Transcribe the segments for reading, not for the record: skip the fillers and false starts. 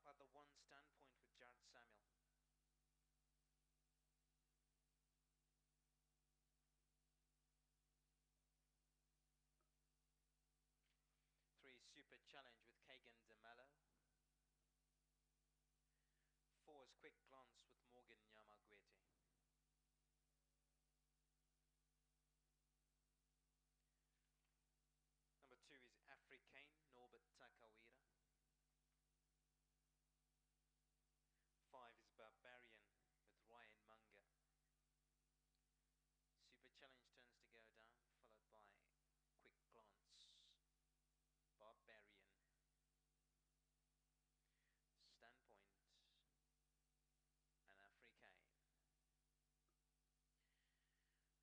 at the 1 standpoint with Jared Samuel. Three, Super Challenge with Kagan DeMello. 4 is Quick Glance with Morgan Nyamagwete. Number 2 is Africane, Norbert Takawira. 5 is Barbarian with Ryan Munga. Super Challenge turns to go down, followed by Quick Glance, Barbarian, Standpoint, and Africane.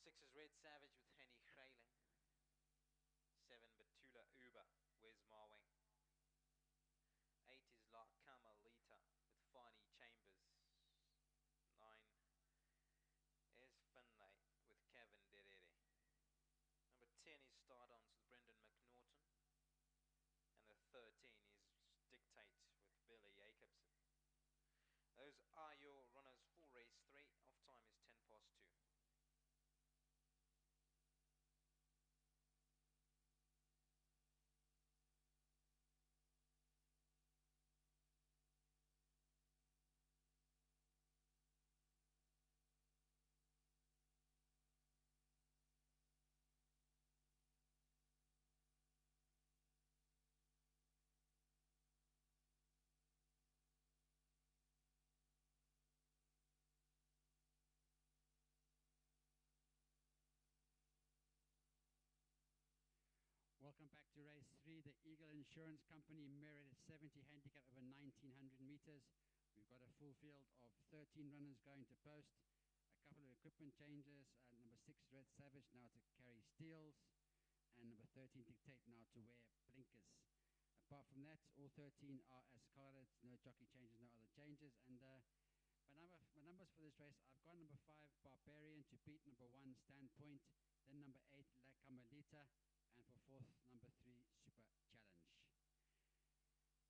6 is Red Savage with Henny Grayling. 7, Batula Uber, Wes Marwing. 8 is La Camalita with Fani Chambers. 9 is Finlay with Kevin Derere. Number 10 is Stardance with Brendan McNaughton. And the 13 is Dictate with Billy Jacobson. Those are your runners for race 3. Off time is 10 past 2. Welcome back to race 3, the Eagle Insurance Company Merit 70 handicap over 1900 meters. We've got a full field of 13 runners going to post, a couple of equipment changes, number 6 Red Savage now to carry steels, and number 13 Dictate now to wear blinkers. Apart from that, all 13 are as carded, no jockey changes, no other changes. And my numbers for this race, I've got number 5 Barbarian to beat number 1 Standpoint, then number 8 La Camalita, and for 4th, number 3, Super Challenge.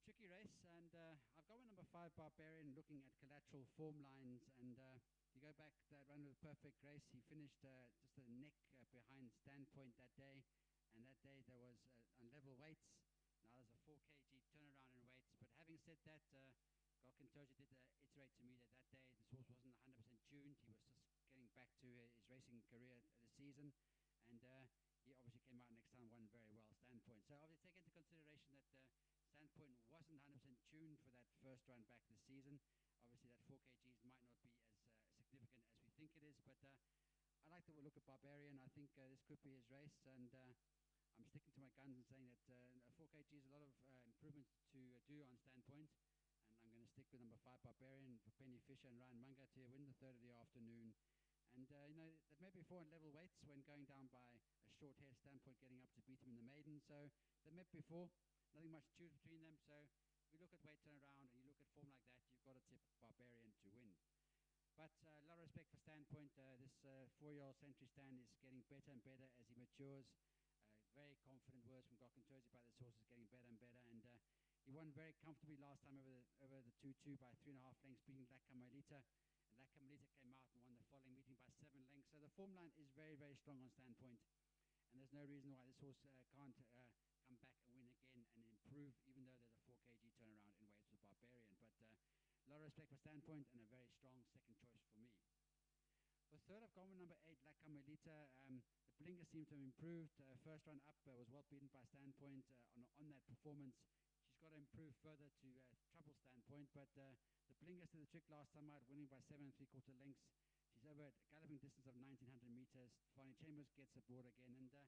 Tricky race, and I've got my number 5, Barbarian, looking at collateral form lines, and you go back, that run was a perfect race. He finished just a neck behind Standpoint that day, and that day there was on level weights. Now there's a 4 kg turnaround in weights, but having said that, Gokintoji did iterate to me that day this horse wasn't 100% tuned. He was just getting back to his racing career this season, and he obviously came out next time, won very well, Standpoint. So obviously take into consideration that Standpoint wasn't 100% tuned for that first run back this season. Obviously that 4 kgs might not be as significant as we think it is, but I like that we'll look at Barbarian. I think this could be his race, and I'm sticking to my guns and saying that 4 kg is a lot of improvements to do on Standpoint, and I'm going to stick with number 5 Barbarian for Penny Fisher and Ryan Munga to win the third of the afternoon. And that may be 4 in level weights when going down by a short hair Standpoint, getting up to beat him in the maiden. So they met before, nothing much to choose between them. So if you look at weight turnaround and you look at form like that, you've got to tip Barbarian to win. But a lot of respect for Standpoint. This 4-year-old Century Stand is getting better and better as he matures. Very confident words from Gokintoji about this horse is getting better and better. And he won very comfortably last time over the 2-2 by 3.5 lengths, beating La Camalita. And La Camalita came out and won the following meeting by 7 lengths. So the form line is very, very strong on Standpoint. And there's no reason why this horse can't come back and win again and improve, even though there's a 4 kg turnaround in weights with Barbarian. But a lot of respect for Standpoint and a very strong second choice for me. For third, I've gone with number 8, La Camalita. The blinker seemed to have improved. First run up was well beaten by Standpoint on that performance. She's got to improve further to trouble Standpoint, but the blinkers did the trick last time out, winning by 7 3/4 lengths. She's over a galloping distance of 1900 meters. Fani Chambers gets aboard again, and La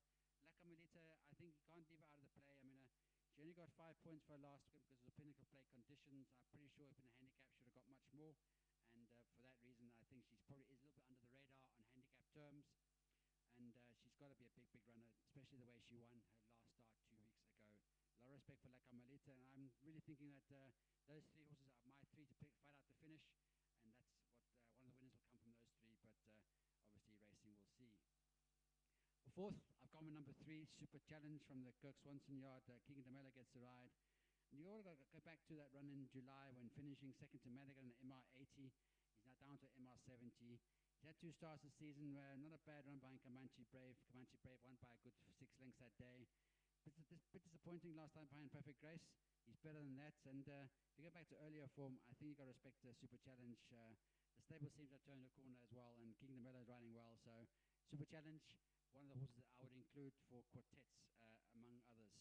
Camalita, I think you can't leave her out of the play. I mean, she only got 5 points for her last week because of the pinnacle play conditions. I'm pretty sure if in a handicap she would have got much more, and for that reason, I think she's probably is a little bit under the radar on handicap terms. And she's got to be a big, big runner, especially the way she won her last start 2 weeks ago. A lot of respect for La Camalita, and I'm really thinking that those 3 horses are my 3 to fight out the finish, and that's what one of the winners will come from those 3, but obviously racing we'll see. For fourth, I've gone with number 3, Super Challenge from the Kirk Swanson yard. Keegan DeMello gets the ride. You all got to go back to that run in July when finishing second to Madigan in MR80. He's now down to MR70. He's had 2 starts this season, not a bad run by Comanche Brave. Comanche Brave won by a good 6 lengths that day. Bit disappointing last time behind Perfect Grace. He's better than that. And if you go back to earlier form, I think you've got to respect the Super Challenge. The stable seems to have turned a corner as well, and Kingdom Miller is riding well. So Super Challenge, one of the horses that I would include for quartets, among others.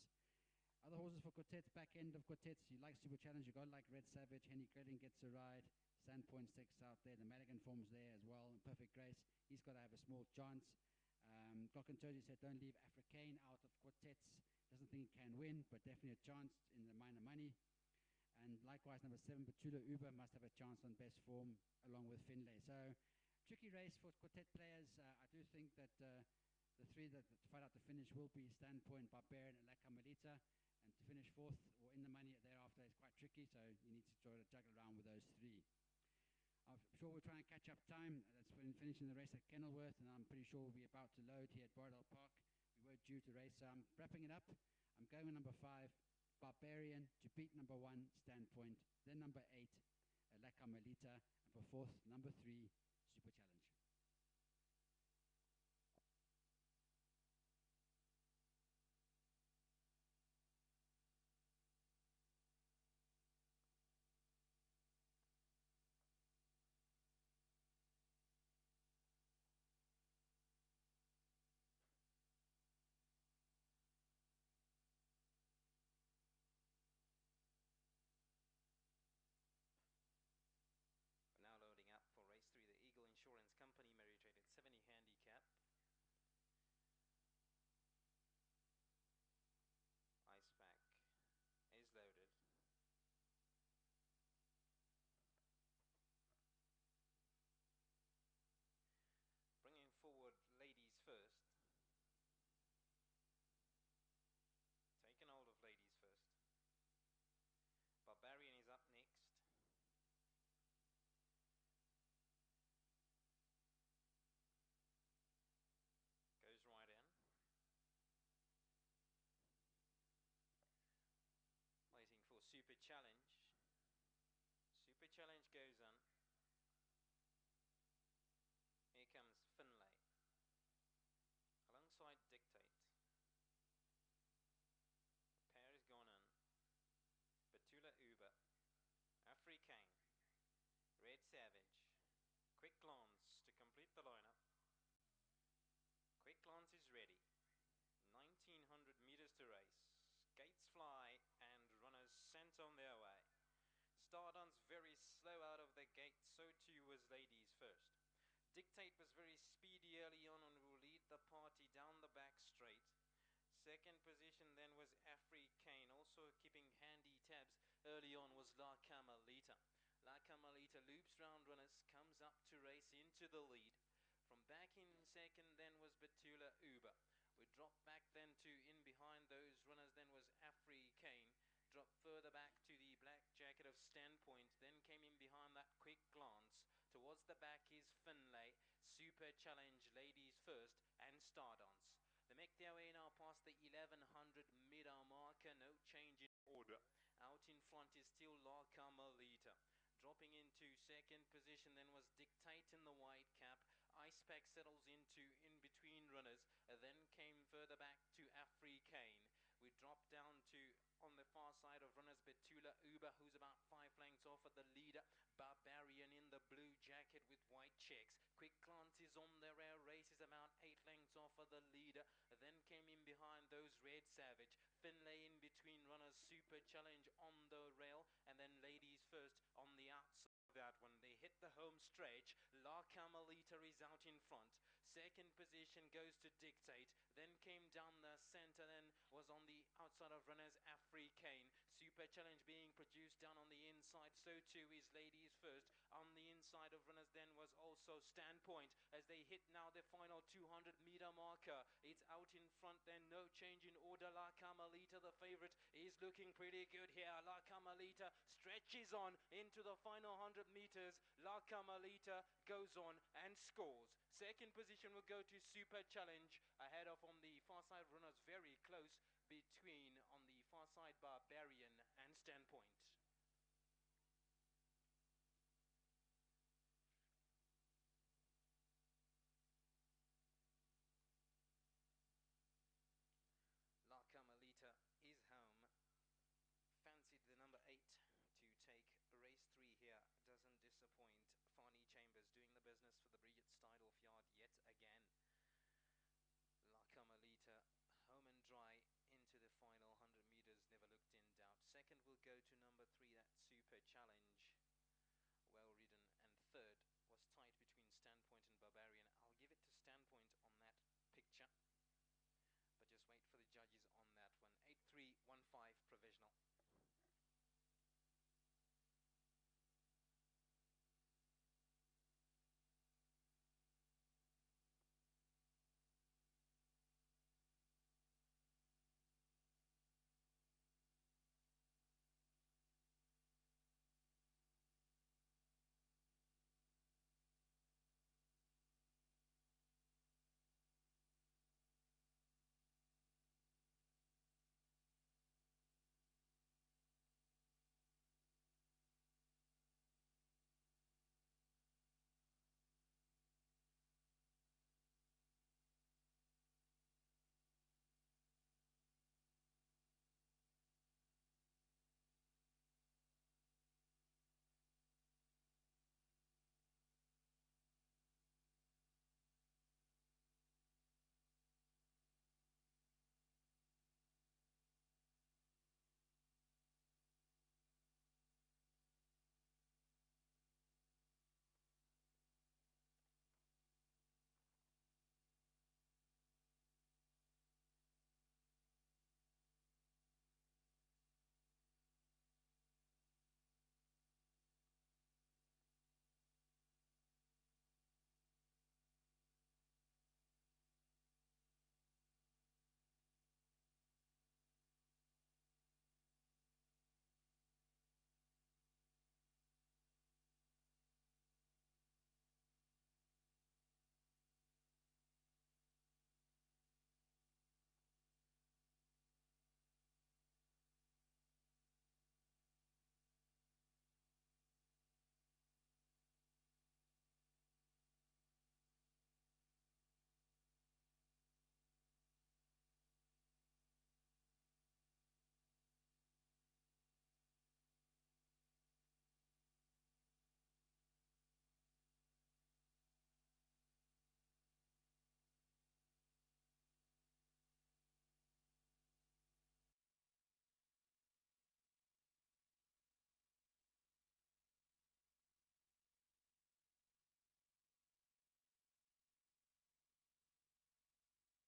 Other horses for quartets, back end of quartets, you like Super Challenge, you got like Red Savage, Henny Gredling gets a ride, Sandpoint sticks out there, the Madigan form's there as well, and Perfect Grace, he's got to have a small chance. Glock and Turgey said don't leave Africane out of quartets, doesn't think he can win, but definitely a chance in the minor money. And likewise, number 7, Batula Uber must have a chance on best form along with Finlay. So, tricky race for quartet players. I do think that the 3 that fight out the finish will be Standpoint, Barbarian, and La Camelita. And to finish 4th or in the money thereafter is quite tricky, so you need to try to juggle around with those 3. I'm sure we'll try and catch up time. That's when finishing the race at Kenilworth, and I'm pretty sure we'll be about to load here at Bardell Park. We were due to race, so I'm wrapping it up. I'm going with number 5, Barbarian, to beat number 1, Standpoint, then number 8, La Camelita, and for 4th, number 3, Super Challenge. Now loading up for race 3, the Eagle Insurance Company, Mary Traded 70 handicap. Ice pack is loaded. Bringing forward ladies first. Taking hold of ladies first. Barbarian is up next. Goes right in. Waiting for Super Challenge. Super Challenge goes in. Here comes Finlay. Alongside Dictate. The pair has gone in. Batula Uber. Africane. Red Savage. Quick Glance to complete the lineup. Quick Glance is ready. 1900 meters to race. Gates fly and runners sent on their way. Stardance very slow out of the gate, so too was Ladies First. Dictate was very speedy early on and will lead the party down the back straight. Second position then was Africane, also keeping handy tabs early on was La Camelita. La Camelita loops round runners, comes up to race into the lead. From back in second then was Batula Uber. We dropped back then to in behind those runners then was Africane. Dropped further back to the black jacket of Standpoint. Then came in behind that Quick Glance. Towards the back is Finlay. Super Challenge, Ladies First, and Stardance. They make their way now past the 1100 meter marker. No change in order. Out in front is still La Camelita. Dropping into second position then was Dictate in the white cap. Ice Pack settles into in between runners. Then came further back to Africane. We dropped down to on the far side of runners Batula Uber, who's about 5 lengths off of the leader. Barbarian in the blue jacket with white checks. Quick Glance is on the rear. Race is about 8 lengths off of the leader. Then came in behind those Red Savage. Finlay in between runners. Super Challenge on the rail. And then Ladies First on the outside. That when they hit the home stretch, La Camelita is out in front. Second position goes to Dictate. Then came down the center, then was on the outside of runners Africane. Super Challenge being produced down on the inside, so too is Ladies First. On the inside of runners then was also Standpoint as they hit now the final 200 meter marker. It's out in front then, no change in order. La Camelita, the favorite, is looking pretty good here. La Camelita stretches on into the final 100 meters. La Camelita goes on and scores. Second position will go to Super Challenge ahead of on the far side runners, very close between on the far far side, Barbarian and Standpoint. La Carmelita is home. Fancied the number 8 to take race 3 here. Doesn't disappoint. Fani Chambers doing the business for the Bridget Steidolf yard yet again. La Carmelita home and dry into the final 100 meters, never looked in doubt. Second will go to number 3, that Super Challenge. Well ridden. And third was tight between Standpoint and Barbarian. I'll give it to Standpoint on that picture, but just wait for the judges on that one. 8-3-1-5 provisional. Dictate was very speedy early on and will lead the party down the back straight. Second position then was Afri Kane, also keeping handy tabs early on was La Carmelita. La Carmelita loops round runners, comes up to race into the lead. From back in second then was Betula Uber. We dropped back then to in behind those runners then was Afri Kane. Dropped further back to the black jacket of Standpoint, then came in behind that Quick Glance. Towards the back is Finlay, Super Challenge, Ladies First, and Stardance. They make their way now past the 1100 meter marker, no change in order. Out in front is still La Carmelita. Dropping into second position then was Dictate in the white cap. Ice Pack settles into in between runners, then came further back to Afri Kane.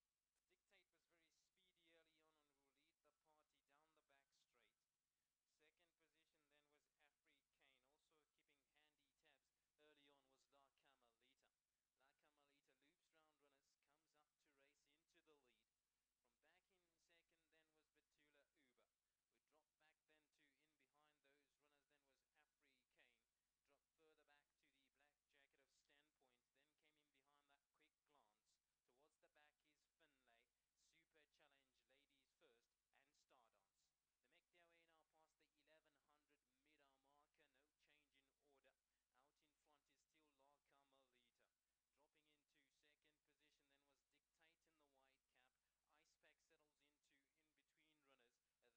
We dropped down to on the far side of runners Betula Uber, who's about 5 lengths off of the leader. Barbarian in the blue jacket with white checks. Quick Glance is on the rear, race is about 8 lengths off of the leader. Then came in behind those Red Savage. Finlay in between runners, Super Challenge on the rail, and then Ladies First on the outside of that one. They hit the home stretch. La Carmelita is out in front. Second position goes to Dictate. Then came down the center, then was on the outside of runners Afri Kane. Super Challenge being produced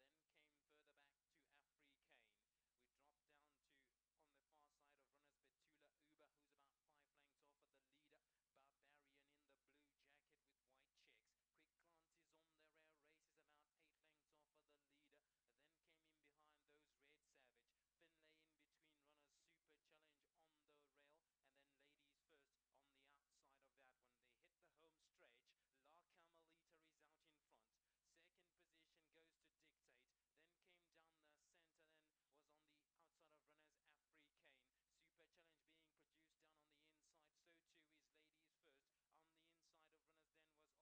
down on the inside, so too is Ladies First.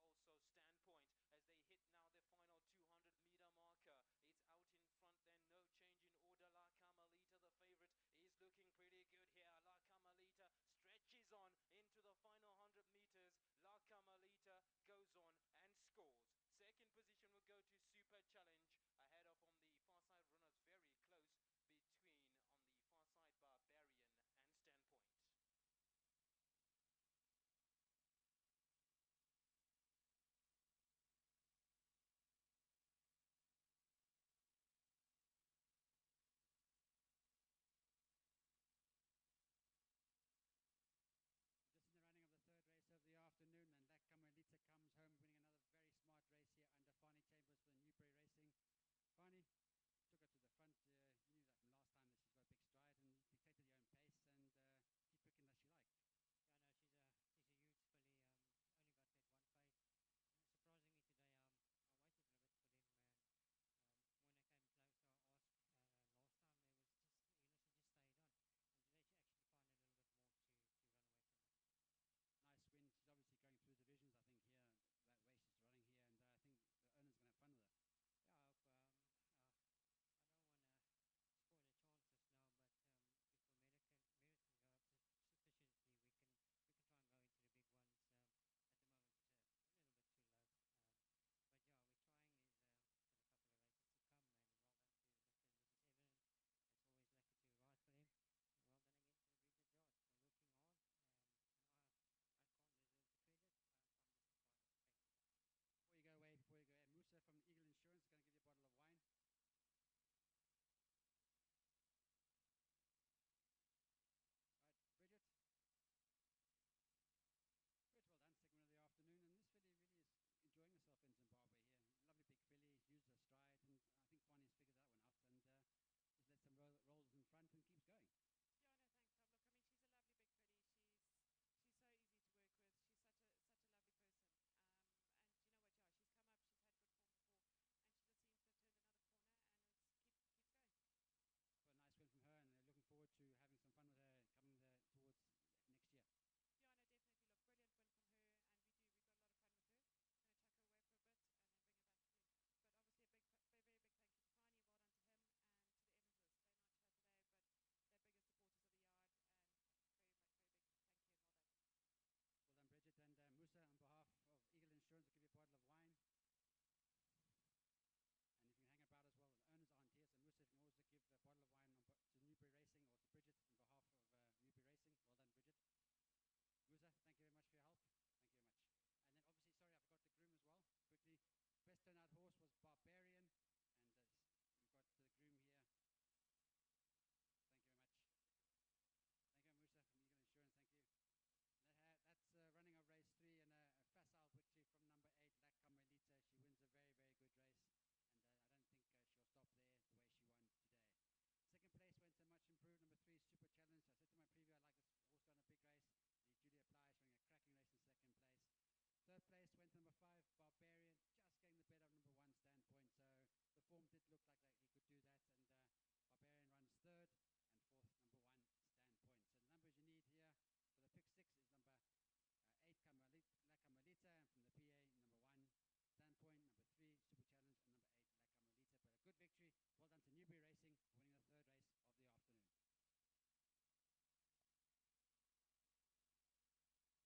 On the inside of runners then was also Standpoint as they hit now the final 200 meter marker. It's out in front then, no change in order. La Carmelita, the favorite, is looking pretty good here. La Carmelita stretches on into the final 100 meters. La Carmelita goes on and scores. Second position will go to Super Challenge.